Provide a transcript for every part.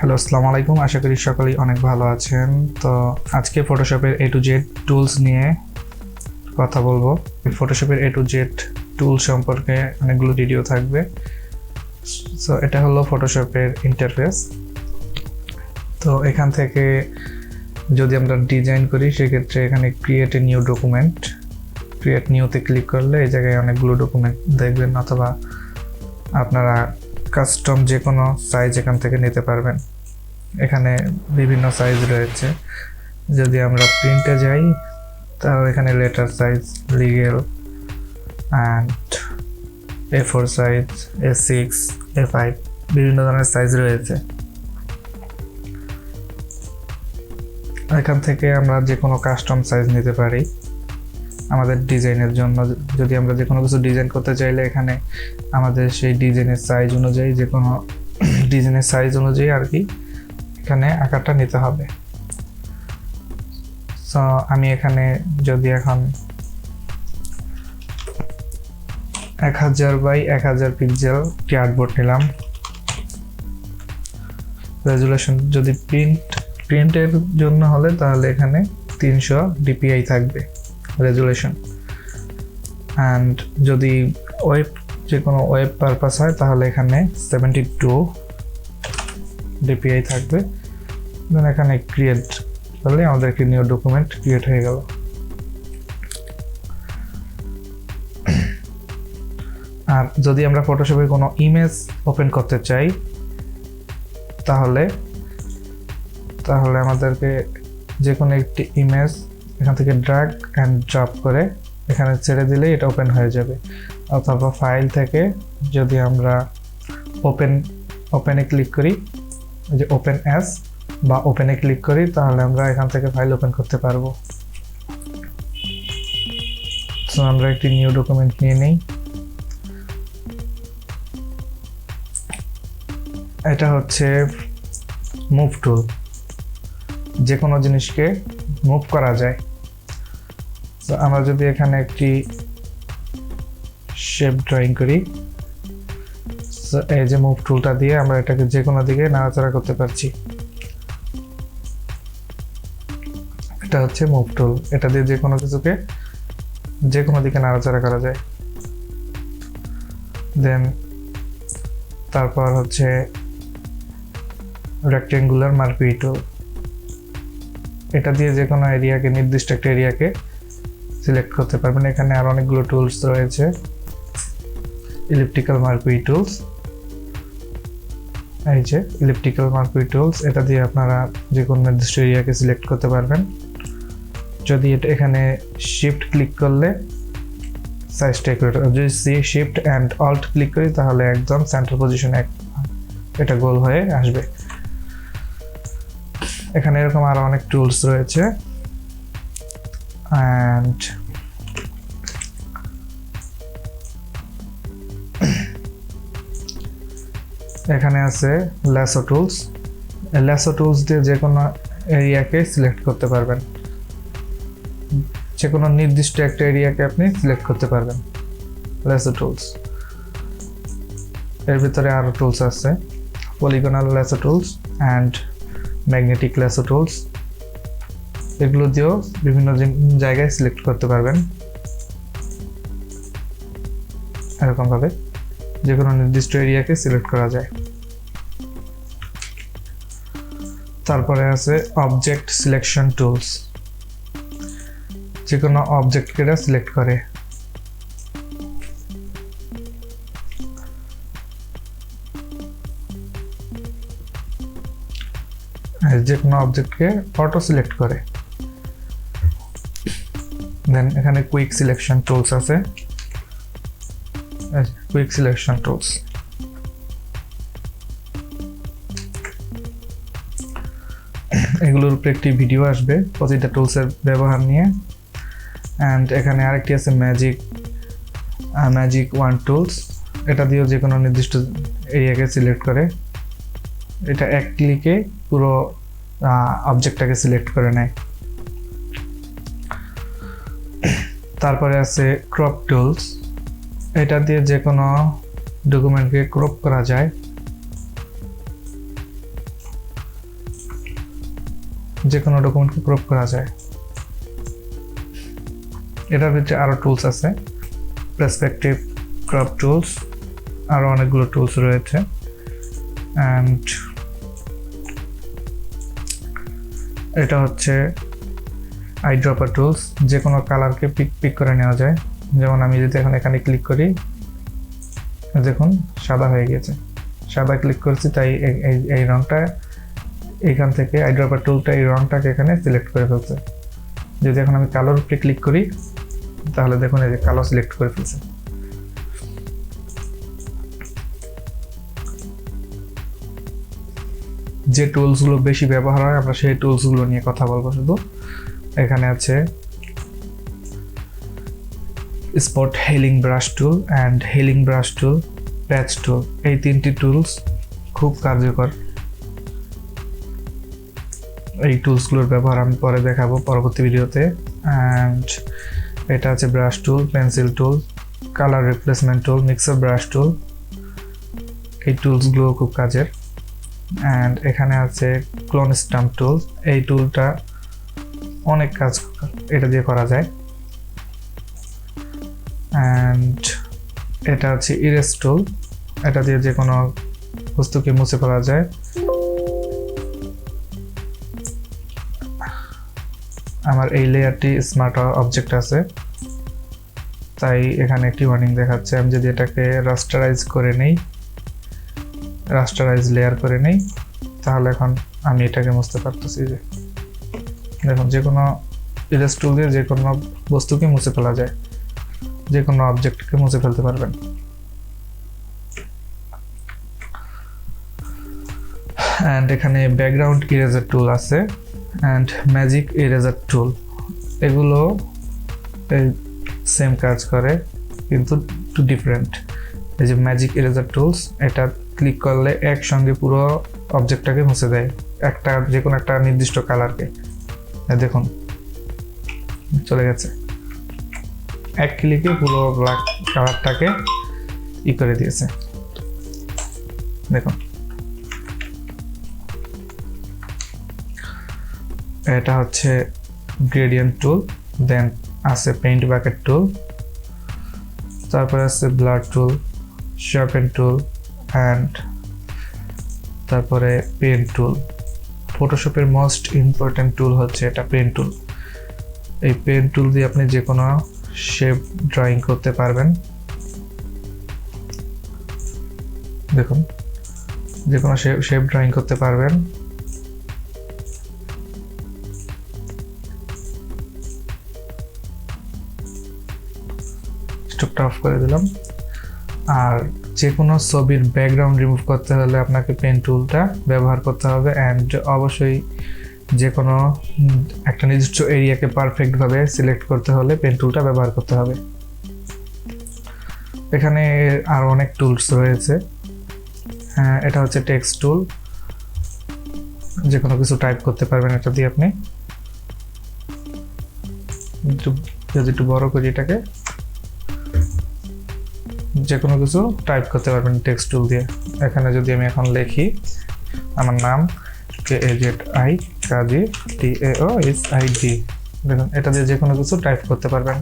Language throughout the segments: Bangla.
হ্যালো, আসসালামু আলাইকুম। আশা করি সকলেই অনেক ভালো আছেন। তো আজকে ফটোশপের A to Z টুলস নিয়ে কথা বলবো। ফটোশপের A to Z টুল সম্পর্কে অনেকগুলো ভিডিও থাকবে। সো এটা হলো ফটোশপের ইন্টারফেস। তো এখান থেকে যদি আমরা ডিজাইন করি সেক্ষেত্রে এখানে create a new document, create নিউতে ক্লিক করলে এই জায়গায় অনেকগুলো ডকুমেন্ট দেখবেন, অথবা আপনারা কাস্টম যে কোনো সাইজ এখান থেকে নিতে পারবেন। এখানে বিভিন্ন সাইজ রয়েছে। যদি আমরা প্রিন্টে যাই তাহলে এখানে letter size, legal and A4 size, A6, A5 বিভিন্ন ধরনের সাইজ রয়েছে। এখান থেকে আমরা যে কোনো কাস্টম সাইজ নিতে পারি আমাদের ডিজাইনের জন্য। যদি আমরা যে কোনো কিছু ডিজাইন করতে চাইলে এখানে আমাদের সেই ডিজাইনের সাইজ অনুযায়ী যে কোনো ডিজাইনের সাইজ অনুযায়ী আর কি এখানে আকারটা নিতে হবে। সো আমি এখানে যদি এখন 1000 বাই 1000 পিক্সেল একটি আর্টবোর্ড নিলাম। রেজুলেশন যদি প্রিন্টের জন্য হলে তাহলে এখানে 300 dpi থাকবে রেজুলেশন, অ্যান্ড যদি যে কোনো ওয়েব পারপাস হয় তাহলে এখানে 72 dpi থাকবে। দেন এখানে ক্রিয়েট করলে আমাদের একটি নিউ ডকুমেন্ট ক্রিয়েট হয়ে গেল। আর যদি আমরা ফটোশপে কোনো ইমেজ ওপেন করতে চাই তাহলে আমাদেরকে যে কোনো একটি ইমেজ এখান থেকে ড্র্যাগ অ্যান্ড ড্রপ করে এখানে ছেড়ে দিলেই এটা ওপেন হয়ে যাবে। অথবা ফাইল থেকে যদি আমরা ওপেনে ক্লিক করি, যে ওপেন অ্যাজ বা ওপেনে ক্লিক করি তাহলে আমরা এখান থেকে ফাইল ওপেন করতে পারবো। সো আমরা একটি নিউ ডকুমেন্ট নিয়ে নেই। এটা হচ্ছে মুভ টুল, যে কোনো জিনিসকে মুভ করা যায়। তো আমরা যদি এখানে একটি শেপ ড্রয়িং করি, এই যে মুভ টুলটা দিয়ে আমরা এটাকে যে কোনো দিকে নাড়াচাড়া করতে পারছি। এটা হচ্ছে মুভ টুল, এটা দিয়ে যে কোনো কিছুকে যে কোনো দিকে নাড়াচাড়া করা যায়। দেন তারপর হচ্ছে রেক্টেঙ্গুলার মার্কুই টুল, এটা দিয়ে যে কোনো এরিয়াকে, নির্দিষ্ট একটা এরিয়াকে সিলেক্ট করতে পারবেন। এখানে আর অনেকগুলো টুলস রয়েছে। ইলিপ্টিক্যাল মার্কুই টুলস, এই যে ইলিপ্টিক্যাল মার্কুই টুলস, এটা দিয়ে আপনারা যে কোনো নির্দিষ্ট এরিয়াকে সিলেক্ট করতে পারবেন। যদি এটা এখানে শিফট ক্লিক করলে সাইজটা একটু, যদি শিফট অ্যান্ড অল্ট ক্লিক করি তাহলে একদম সেন্টার পজিশনে এটা গোল হয়ে আসবে। এখানে এরকম আরো অনেক টুলস রয়েছে। অ্যান্ড এখানে আছে ল্যাসো টুলস। ল্যাসো টুলস দিয়ে যে কোনো এরিয়াকে সিলেক্ট করতে পারবেন, যে কোনো নির্দিষ্ট একটা এরিয়াকে আপনি সিলেক্ট করতে পারবেন। ল্যাসো টুলস এর ভিতরে আরো টুলস আছে, polygonal lasso tools and magnetic lasso tools. এগুলো দিয়েও বিভিন্ন জায়গায় সিলেক্ট করতে পারবেন। এরকম ভাবে যে কোনো নির্দিষ্ট এরিয়াকে সিলেক্ট করা যায়। তারপরে আছে অবজেক্ট সিলেকশন টুলস, যে কোনো অবজেক্টকে এটা সিলেক্ট করে। যে কোনো অবজেক্টকে অটো সিলেক্ট করে। দেন এখানে কুইক সিলেকশন টুলস আছে, কুইক সিলেকশন টুলস। এগুলোর উপরে একটি ভিডিও আসবে প্রতিটা টুলসের ব্যবহার নিয়ে। অ্যান্ড এখানে আরেকটি আছে ম্যাজিক ওয়ান টুলস, এটা দিয়েও যে কোনো নির্দিষ্ট এরিয়াকে সিলেক্ট করে। এটা এক ক্লিকে পুরো অবজেক্টটাকে সিলেক্ট করে নেয়। তারপরে আছে ক্রপ টুলস, এটা দিয়ে যে কোনো ডকুমেন্টকে ক্রপ করা যায়। যে কোনো ডকুমেন্টকে ক্রপ করা যায়। এটার ভিতরে আরও টুলস আছে, পার্সপেক্টিভ, ক্রপ টুলস, আরও অনেকগুলো টুলস রয়েছে। অ্যান্ড এটা হচ্ছে আইড্রপার টুলস, যে কোনো কালারকে পিক করে নেওয়া যায়। যেমন আমি যদি এখন এখানে ক্লিক করি, দেখুন সাদা হয়ে গেছে, সাদা ক্লিক করছি তাই এই রঙটা এখান থেকে আইড্রপার টুলটা এই রঙটাকে এখানে সিলেক্ট করে ফেলছে। যদি এখন আমি কালোর উপরে ক্লিক করি তাহলে দেখুন এই যে কালো সিলেক্ট করে ফেলছে। যে টুলসগুলো বেশি ব্যবহার হয় আমরা সেই টুলসগুলো নিয়ে কথা বলবো শুধু। এখানে আছে spot healing brush tool and healing brush tool, patch tool. এই তিনটি টুলস খুব কার্যকর। এই টুলসগুলোর ব্যবহার আমি পরে দেখাবো পরবর্তী ভিডিওতে। অ্যান্ড এটা আছে brush tool, pencil tool, colour replacement tool, mixer brush tool. এই টুলসগুলো খুব কাজের। অ্যান্ড এখানে আছে ক্লোন স্টাম্প টুল। এই টুলটা অনেক কাজ এটা দিয়ে করা যায়। অ্যান্ড এটা হচ্ছে ইরেজ টুল, এটা দিয়ে যে কোনো বস্তুকে মুছে ফেলা যায়। আমার এই লেয়ারটি স্মার্ট অবজেক্ট আছে তাই এখানে একটি ওয়ার্নিং দেখাচ্ছে। আমি যদি এটাকে রাস্টারাইজ করে নেই, রাস্টারাইজ লেয়ার করে নেই, তাহলে এখন আমি এটাকে মুছতে পারতেছি। যে দেখুন যে কোনো ইরেজ টুল দিয়ে যে কোনো বস্তুকে মুছে ফেলা যায়, যে কোনো অবজেক্টকে মুছে ফেলতে পারবেন। অ্যান্ড এখানে ব্যাকগ্রাউন্ড ইরেজার টুল আছে অ্যান্ড ম্যাজিক ইরেজার টুল। এগুলো সেম কাজ করে কিন্তু একটু ডিফারেন্ট। এই যে ম্যাজিক ইরেজার টুলস, এটা ক্লিক করলে একসঙ্গে পুরো অবজেক্টটাকে মুছে দেয়, একটা যে কোনো একটা নির্দিষ্ট কালারকে। দেখুন চলে গেছে, এক ক্লিকে পুরো ব্ল্যাক কালারটাকে করে দিয়েছে। দেখুন এটা হচ্ছে গ্রেডিয়েন্ট টুল, দেন আছে পেইন্ট বাকেট টুল, তারপরে আছে blur tool, sharpen tool and তারপরে পেন টুল। ফটোশপের মোস্ট ইম্পর্টেন্ট টুল হচ্ছে এটা পেন টুল। এই পেন টুল দিয়ে আপনি যে কোনো শেপ ড্রয়িং করতে পারবেন। দেখুন যে কোনো শেপ ড্রয়িং করতে পারবেন। স্টপটা অফ করে দিলাম। আর যে কোনো ছবির ব্যাকগ্রাউন্ড রিমুভ করতে হলে আপনাকে পেন টুলটা ব্যবহার করতে হবে। অ্যান্ড অবশ্যই যে কোনো একটা নির্দিষ্ট এরিয়াকে পারফেক্টভাবে সিলেক্ট করতে হলে পেন টুলটা ব্যবহার করতে হবে। এখানে আর অনেক টুলস রয়েছে। এটা হচ্ছে টেক্সট টুল, যে কোনো কিছু টাইপ করতে পারবেন এটা দিয়ে আপনি। যদি একটু বড় করি এটাকে, যে কোনো কিছু টাইপ করতে পারবেন টেক্সট টুল দিয়ে। এখানে যদি আমি এখন লিখি আমার নাম KAZI কাজী TAOSID, দেখুন এটা দিয়ে যে কোনো কিছু টাইপ করতে পারবেন।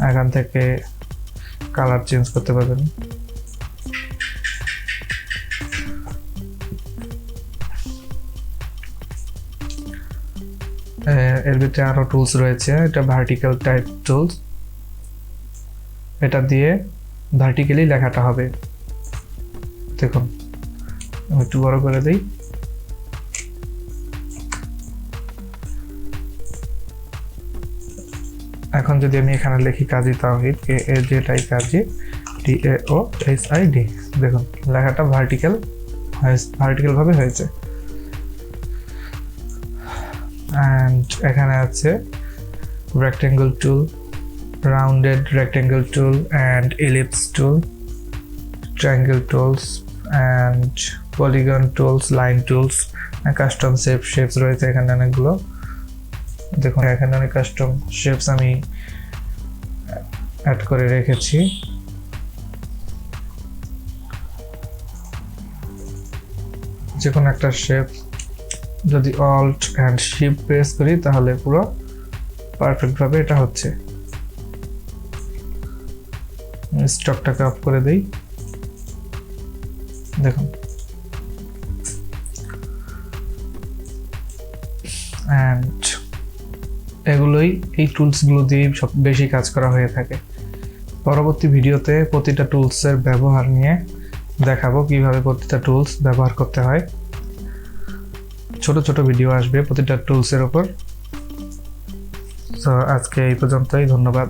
এখান থেকে কালার চেঞ্জ করতে পারবেন। এর ভিতরে আরো টুলস রয়েছে। এটা ভার্টিক্যাল টাইপ টুলস, এটা দিয়ে ভার্টিক্যালি লেখাটা হবে। দেখুন আমি একটু বড় করে দিই। এখন যদি আমি এখানে লিখি কাজী তাওহিদ KAZI কাজী TAOSID, দেখুন লেখাটা ভার্টিক্যাল ভাবে হয়েছে। অ্যান্ড এখানে আছে rectangle tool, rounded rectangle tool and ellipse tool, triangle tools and polygon tools, line tools and custom shapes রয়েছে এখানে অনেকগুলো। দেখুন এখানে অনেক কাস্টম শেপস আমি অ্যাড করে রেখেছি। যে কোনো একটা শেপ যদি অল্ট অ্যান্ড শিফট প্রেস করি তাহলে পুরো পারফেক্টভাবে এটা হচ্ছে। স্টকটাকে অফ করে দেই, দেখুন। অ্যান্ড এগুলোই, এই টুলসগুলো দিয়ে সব বেশি কাজ করা হয়ে থাকে। পরবর্তী ভিডিওতে প্রতিটা টুলসের ব্যবহার নিয়ে দেখাবো কিভাবে প্রতিটা টুলস ব্যবহার করতে হয়। ছোট ছোট ভিডিও আসবে প্রতিটা টুলসের উপর। তো আজকে এই পর্যন্তই, ধন্যবাদ।